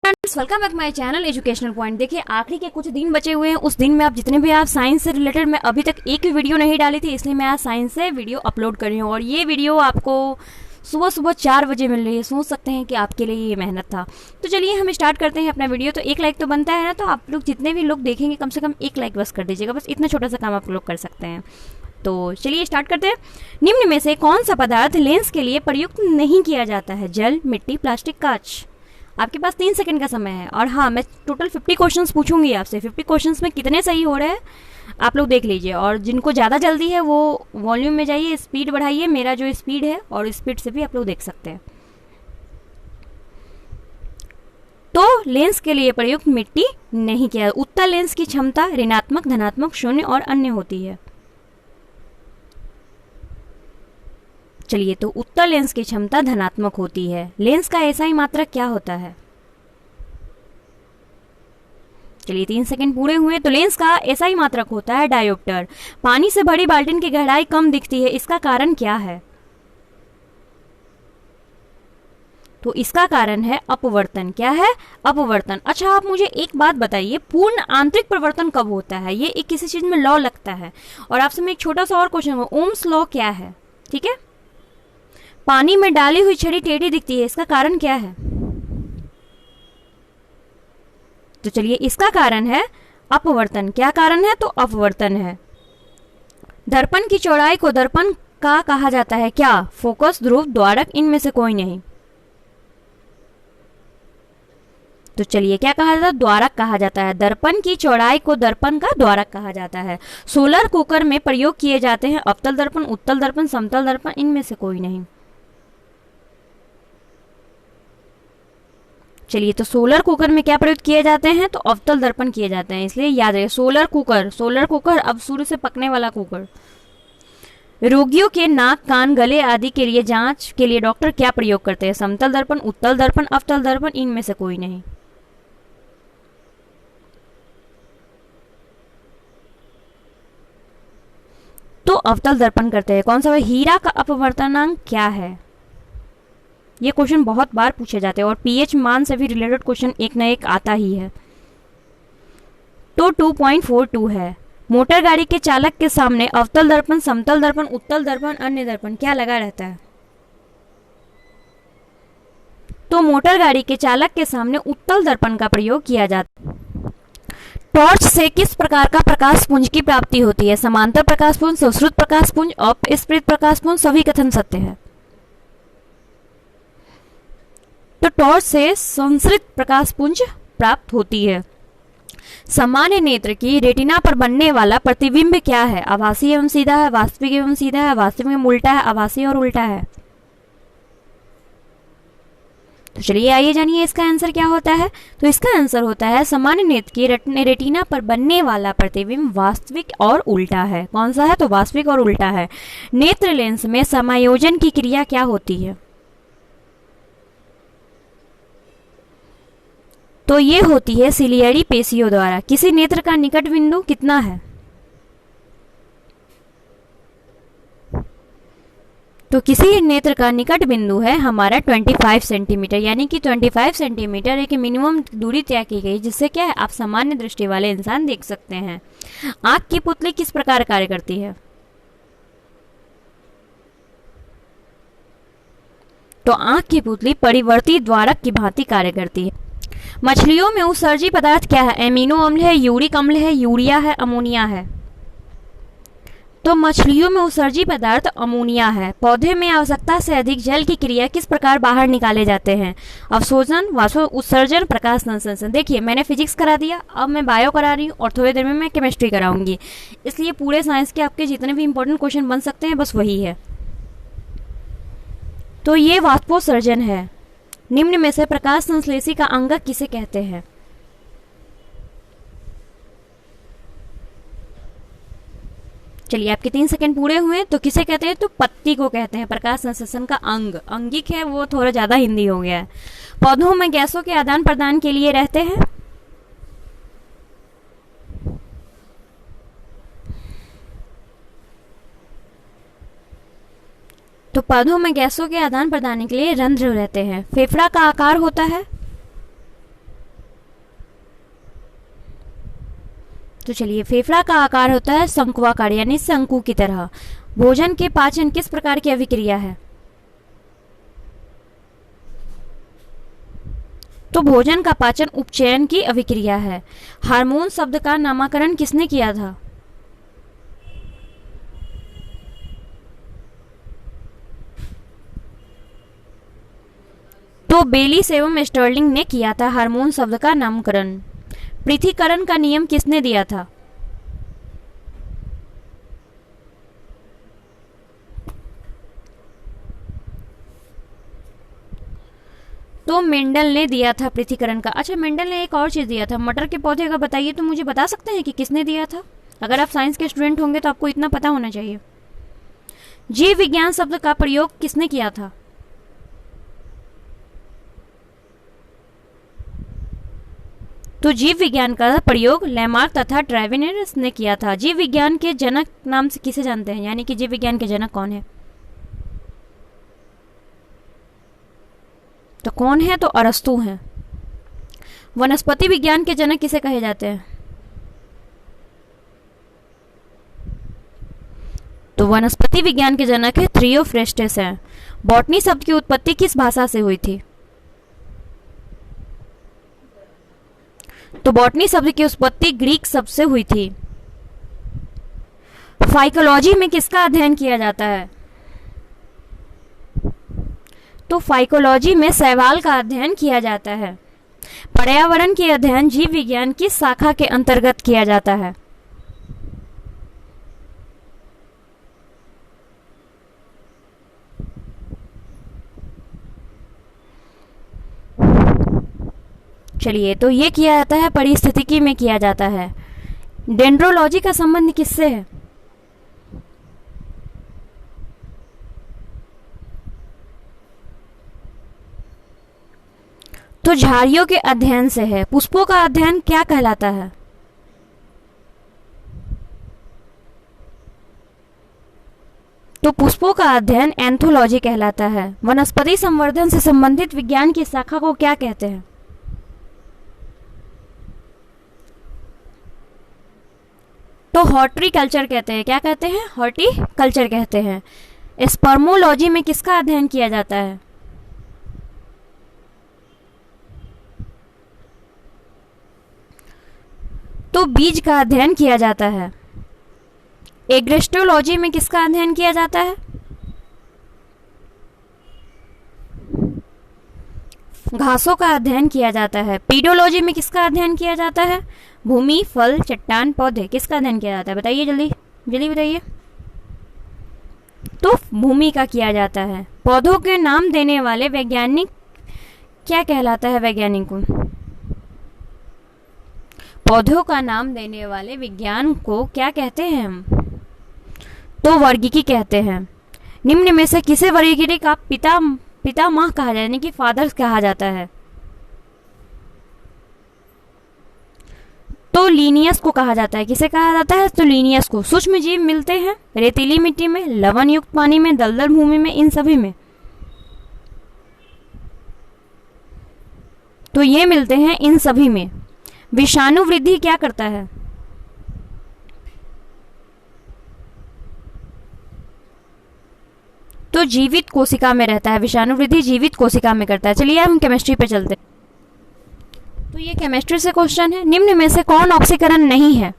Friends, welcome back my channel educational point. देखिए, आखिरी के कुछ दिन बचे हुए हैं। उस दिन में आप जितने भी आप साइंस से रिलेटेड, मैं अभी तक एक भी वीडियो नहीं डाली थी, इसलिए मैं आज साइंस से वीडियो अपलोड कर रही हूँ। और ये वीडियो आपको सुबह सुबह 4 बजे मिल रही है। सोच सकते हैं कि आपके लिए ये मेहनत था। तो चलिए हम स्टार्ट करते हैं अपना वीडियो। तो एक लाइक तो बनता है ना, तो आप लोग जितने भी लोग देखेंगे कम से कम एक लाइक बस कर दीजिएगा। बस इतना छोटा सा काम आप लोग कर सकते हैं। तो चलिए स्टार्ट करते हैं। निम्न में से कौन सा पदार्थ लेंस के लिए प्रयुक्त नहीं किया जाता है? जल, मिट्टी, प्लास्टिक, कांच। आपके पास 3 सेकंड का समय है। और हाँ, मैं टोटल 50 क्वेश्चंस पूछूंगी आपसे। 50 क्वेश्चंस में कितने सही हो रहे हैं आप लोग देख लीजिए। और जिनको ज़्यादा जल्दी है वो वॉल्यूम में जाइए, स्पीड बढ़ाइए, मेरा जो स्पीड है, और स्पीड से भी आप लोग देख सकते हैं। तो लेंस के लिए प्रयुक्त मिट्टी नहीं किया। उत्तल लेंस की क्षमता ऋणात्मक, धनात्मक, शून्य और अन्य होती है। चलिए, तो उत्तल लेंस की क्षमता धनात्मक होती है। लेंस का एसआई मात्रक क्या होता है? चलिए 3 सेकंड पूरे हुए। तो लेंस का एसआई मात्रक होता है डायोप्टर। पानी से भरी बाल्टी की गहराई कम दिखती है, इसका कारण क्या है? तो इसका कारण है अपवर्तन। क्या है? अपवर्तन। अच्छा, आप मुझे एक बात बताइए, पूर्ण आंतरिक परिवर्तन कब होता है? ये एक किसी चीज में लॉ लगता है। और आपसे मैं एक छोटा सा और क्वेश्चन, ओम्स लॉ क्या है? ठीक है। पानी में डाली हुई छड़ी टेढ़ी दिखती है, इसका कारण क्या है? तो चलिए, इसका कारण है अपवर्तन। क्या कारण है? तो अपवर्तन है। दर्पण की चौड़ाई को दर्पण का कहा जाता है क्या? फोकस, ध्रुव, द्वारक, इनमें से कोई नहीं। तो चलिए, क्या कहा जाता है? द्वारक कहा जाता है। दर्पण की चौड़ाई को दर्पण का द्वारक कहा जाता है। सोलर कुकर में प्रयोग किए जाते हैं अवतल दर्पण, उत्तल दर्पण, समतल दर्पण, इनमें से कोई नहीं। चलिए, तो सोलर कुकर में क्या प्रयुक्त किए जाते हैं? तो अवतल दर्पण किए जाते हैं, इसलिए याद रखिए सोलर कुकर। सोलर कुकर अब सूर्य से पकने वाला कुकर। रोगियों के नाक, कान, गले आदि के लिए जांच के लिए डॉक्टर क्या प्रयोग करते हैं? समतल दर्पण, उत्तल दर्पण, अवतल दर्पण, इनमें से कोई नहीं। तो अवतल दर्पण करते हैं। कौन सा? हीरा का अपवर्तनांक क्या है? ये क्वेश्चन बहुत बार पूछे जाते हैं और पीएच मान से भी रिलेटेड क्वेश्चन एक न एक आता ही है। तो 2.42 है। मोटर गाड़ी के चालक के सामने अवतल दर्पण, समतल दर्पण, उत्तल दर्पण, अन्य दर्पण क्या लगा रहता है? तो मोटर गाड़ी के चालक के सामने उत्तल दर्पण का प्रयोग किया जाता है। टॉर्च से किस प्रकार का प्रकाश पुंज की प्राप्ति होती है? समांतर प्रकाश पुंज, सुश्रुत प्रकाश पुंज, अपस्फीत प्रकाश पुंज, सभी कथन सत्य है। तो टॉर्च से संसृत प्रकाश पुंज प्राप्त होती है। सामान्य नेत्र की रेटिना पर बनने वाला प्रतिबिंब क्या है? आभासी एवं सीधा है, वास्तविक एवं सीधा है, वास्तविक एवं उल्टा है, आभासी और उल्टा है। तो चलिए आइए जानिए इसका आंसर क्या होता है। तो इसका आंसर होता है सामान्य नेत्र की रेटिना पर बनने वाला प्रतिबिंब वास्तविक और उल्टा है। कौन सा है? तो वास्तविक और उल्टा है। नेत्र लेंस में समायोजन की क्रिया क्या होती है? तो ये होती है सिलियरी पेशियों द्वारा। किसी नेत्र का निकट बिंदु कितना है? तो किसी नेत्र का निकट बिंदु है हमारा 25 सेंटीमीटर, यानी कि 25 सेंटीमीटर एक मिनिमम दूरी तय की गई, जिससे क्या है आप सामान्य दृष्टि वाले इंसान देख सकते हैं। आंख की पुतली किस प्रकार कार्य करती है? तो आंख की पुतली परिवर्ती द्वारक की भांति कार्य करती है। मछलियों में उत्सर्जी पदार्थ क्या है? एमिनो अम्ल है, यूरिक अम्ल है, यूरिया है, अमोनिया है। तो मछलियों में उत्सर्जी पदार्थ अमोनिया है। पौधे में आवश्यकता से अधिक जल की क्रिया किस प्रकार बाहर निकाले जाते हैं? अवशोषण, वाष्प उत्सर्जन, प्रकाश संश्लेषण। देखिए, मैंने फिजिक्स करा दिया, अब मैं बायो करा रही हूँ और थोड़ी देर में मैं केमिस्ट्री कराऊंगी। इसलिए पूरे साइंस के आपके जितने भी इंपॉर्टेंट क्वेश्चन बन सकते हैं बस वही है। तो ये वाष्पोत्सर्जन है। निम्न में से प्रकाश संश्लेषी का अंगक किसे कहते हैं? चलिए, आपके 3 सेकंड पूरे हुए। तो किसे कहते हैं? तो पत्ती को कहते हैं। प्रकाश संश्लेषण का अंग अंगिक है, वो थोड़ा ज्यादा हिंदी हो गया है। पौधों में गैसों के आदान प्रदान के लिए रहते हैं। तो पौधों में गैसों के आदान प्रदान के लिए रंध्र रहते हैं। फेफड़ा का आकार होता है? तो चलिए, फेफड़ा का आकार होता है शंक्वाकार यानी शंकु की तरह। भोजन के पाचन किस प्रकार की अभिक्रिया है? तो भोजन का पाचन उपचयन की अभिक्रिया है। हार्मोन शब्द का नामकरण किसने किया था? तो बेलिस एवं स्टर्लिंग ने किया था हार्मोन शब्द का नामकरण। पृथक्करण का नियम किसने दिया था? तो मेंडल ने दिया था पृथक्करण का। अच्छा, मेंडल ने एक और चीज दिया था, मटर के पौधे का बताइए, तो मुझे बता सकते हैं कि किसने दिया था? अगर आप साइंस के स्टूडेंट होंगे तो आपको इतना पता होना चाहिए। जीव विज्ञान शब्द का प्रयोग किसने किया था? तो जीव विज्ञान का प्रयोग लैमार्क तथा ट्रेविनस ने किया था। जीव विज्ञान के जनक नाम से किसे जानते हैं, यानी कि जीव विज्ञान के जनक कौन है? तो कौन है? तो अरस्तु हैं। वनस्पति विज्ञान के जनक किसे कहे जाते हैं? तो वनस्पति विज्ञान के जनक है थियोफ्रेस्टस हैं। बॉटनी शब्द की उत्पत्ति किस भाषा से हुई थी? तो बॉटनी शब्द की उत्पत्ति ग्रीक शब्द से हुई थी। फाइकोलॉजी में किसका अध्ययन किया जाता है? तो फाइकोलॉजी में शैवाल का अध्ययन किया जाता है। पर्यावरण के अध्ययन जीव विज्ञान की शाखा के अंतर्गत किया जाता है। चलिए, तो ये किया जाता है परिस्थितिकी में किया जाता है। डेंड्रोलॉजी का संबंध किससे है? तो झाड़ियों के अध्ययन से है। पुष्पों का अध्ययन क्या कहलाता है? तो पुष्पों का अध्ययन एंथोलॉजी कहलाता है। वनस्पति संवर्धन से संबंधित विज्ञान की शाखा को क्या कहते हैं? तो हॉर्टिकल्चर कहते हैं। क्या कहते हैं? हॉर्टिकल्चर कहते हैं। स्पर्मोलॉजी में किसका अध्ययन किया जाता है? तो बीज का अध्ययन किया जाता है। एग्रेस्टोलॉजी में किसका अध्ययन किया जाता है? घासों का अध्ययन किया जाता है। पीडोलॉजी में किसका अध्ययन किया जाता है? भूमि, फल, चट्टान, पौधे, किसका अध्ययन किया जाता है? बताइए, जल्दी जल्दी बताइए। तो भूमि का किया जाता है। पौधों के नाम देने वाले वैज्ञानिक क्या कहलाता है? वैज्ञानिक को पौधों का नाम देने वाले विज्ञान को क्या कहते हैं हम? तो वर्गीकी कहते हैं। निम्न में से किसे वर्गीकी का पितामह कहा जाता है, यानी कि फादर कहा जाता है? तो लीनियस को कहा जाता है। किसे कहा जाता है? तो लीनियस को। सूक्ष्म जीव मिलते हैं रेतीली मिट्टी में, लवण युक्त पानी में, दलदल भूमि में, इन सभी में। तो ये मिलते हैं इन सभी में। विषाणु वृद्धि क्या करता है? तो जीवित कोशिका में रहता है। विषाणु वृद्धि जीवित कोशिका में करता है। चलिए हम केमिस्ट्री पे चलते हैं। तो ये केमिस्ट्री से क्वेश्चन है। निम्न में से कौन ऑक्सीकरण नहीं है?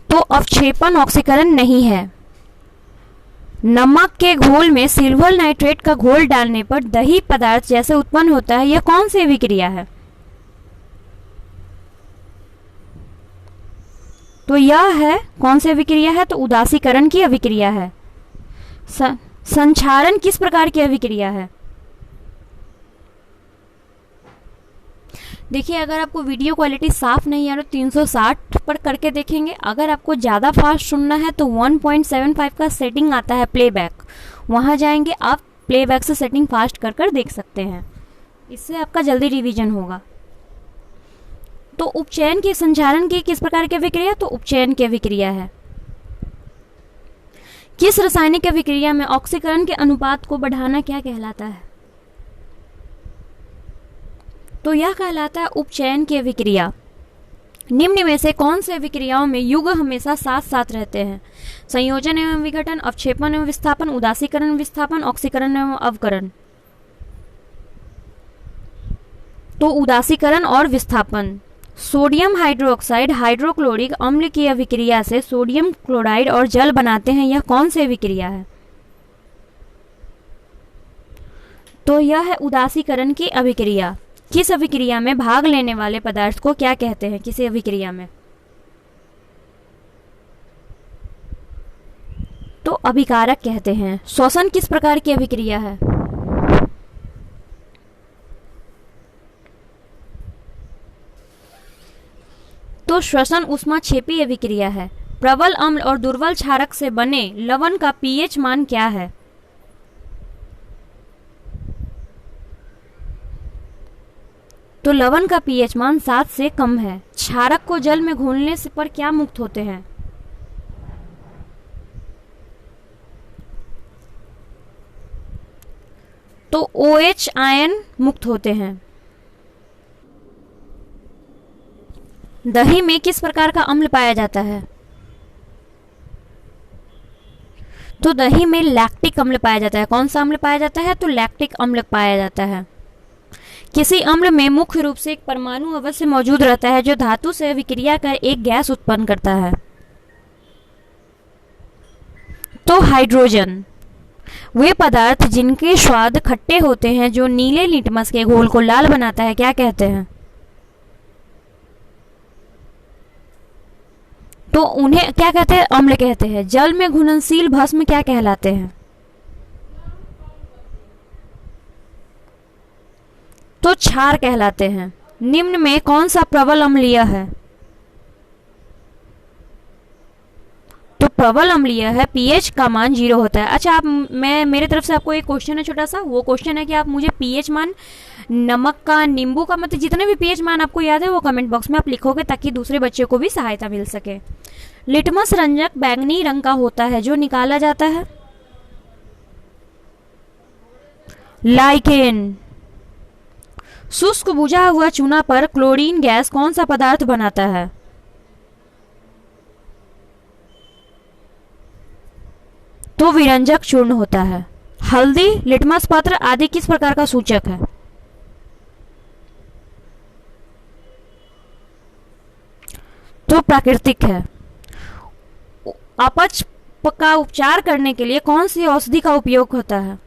तो अवक्षेपण ऑक्सीकरण नहीं है। नमक के घोल में सिल्वर नाइट्रेट का घोल डालने पर दही पदार्थ जैसे उत्पन्न होता है, यह कौन सी अभिक्रिया है? तो यह है कौन सी अभिक्रिया है? तो उदासीकरण की अभिक्रिया है। संक्षारण किस प्रकार की अभिक्रिया है? देखिए, अगर आपको वीडियो क्वालिटी साफ नहीं है तो 360 पर करके देखेंगे। अगर आपको ज़्यादा फास्ट सुनना है तो 1.75 का सेटिंग आता है प्लेबैक, वहाँ जाएंगे आप, प्लेबैक से सेटिंग फास्ट कर कर देख सकते हैं। इससे आपका जल्दी रिवीजन होगा। तो उपचयन की संचारण की किस प्रकार की अभिक्रिया? तो उपचयन की अभिक्रिया है। किस रासायनिक अभिक्रिया में ऑक्सीकरण के अनुपात को बढ़ाना क्या कहलाता है? तो यह कहलाता है उपचयन की अभिक्रिया। निम्न में से कौन से अभिक्रियाओं में युग हमेशा साथ साथ रहते हैं? संयोजन एवं विघटन, अवक्षेपण एवं विस्थापन, उदासीकरण विस्थापन, ऑक्सीकरण एवं अवकरण। तो उदासीकरण और विस्थापन। सोडियम हाइड्रोक्साइड हाइड्रोक्लोरिक अम्ल की अभिक्रिया से सोडियम क्लोराइड और जल बनाते हैं, यह कौन सी अभिक्रिया है? तो यह है उदासीकरण की अभिक्रिया। किस अभिक्रिया में भाग लेने वाले पदार्थ को क्या कहते हैं? किसी अभिक्रिया में तो अभिकारक कहते हैं। श्वसन किस प्रकार की अभिक्रिया है? तो श्वसन ऊष्माक्षेपी अभिक्रिया है। प्रबल अम्ल और दुर्बल क्षारक से बने लवण का पीएच मान क्या है? तो लवण का पीएच मान 7 से कम है। क्षारक को जल में घोलने से पर क्या मुक्त होते हैं? तो OH आयन मुक्त होते हैं। दही में किस प्रकार का अम्ल पाया जाता है? तो दही में लैक्टिक अम्ल पाया जाता है। कौन सा अम्ल पाया जाता है? तो लैक्टिक अम्ल पाया जाता है। किसी अम्ल में मुख्य रूप से एक परमाणु अवश्य मौजूद रहता है जो धातु से विक्रिया कर एक गैस उत्पन्न करता है। तो हाइड्रोजन। वे पदार्थ जिनके स्वाद खट्टे होते हैं जो नीले लिटमस के घोल को लाल बनाता है, क्या कहते हैं? तो उन्हें क्या कहते हैं? अम्ल कहते हैं। जल में घुलनशील भस्म क्या कहलाते हैं? तो क्षार कहलाते हैं। निम्न में कौन सा प्रबल अम्लीय है? तो प्रबल अम्लीय है, पीएच का मान 0 होता है। अच्छा, मेरे तरफ से आपको एक क्वेश्चन है छोटा सा। वो क्वेश्चन है कि आप मुझे पीएच मान नमक का, नींबू का, मतलब जितने भी पीएच मान आपको याद है वो कमेंट बॉक्स में आप लिखोगे ताकि दूसरे बच्चे को भी सहायता मिल सके। लिटमस रंजक बैंगनी रंग का होता है जो निकाला जाता है। लाइकेन। शुष्क बुझा हुआ चूना पर क्लोरीन गैस कौन सा पदार्थ बनाता है? तो विरंजक चूर्ण होता है। हल्दी, लिटमस पत्र आदि किस प्रकार का सूचक है? तो प्राकृतिक है। अपच का उपचार करने के लिए कौन सी औषधि का उपयोग होता है?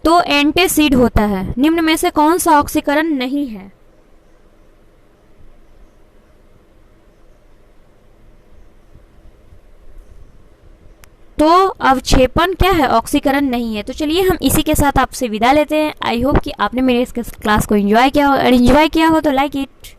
तो एंटासिड होता है। निम्न में से कौन सा ऑक्सीकरण नहीं है? तो अवक्षेपण क्या है? ऑक्सीकरण नहीं है। तो चलिए हम इसी के साथ आपसे विदा लेते हैं। आई होप कि आपने मेरे इस क्लास को एंजॉय किया हो, और एंजॉय किया हो तो लाइक इट।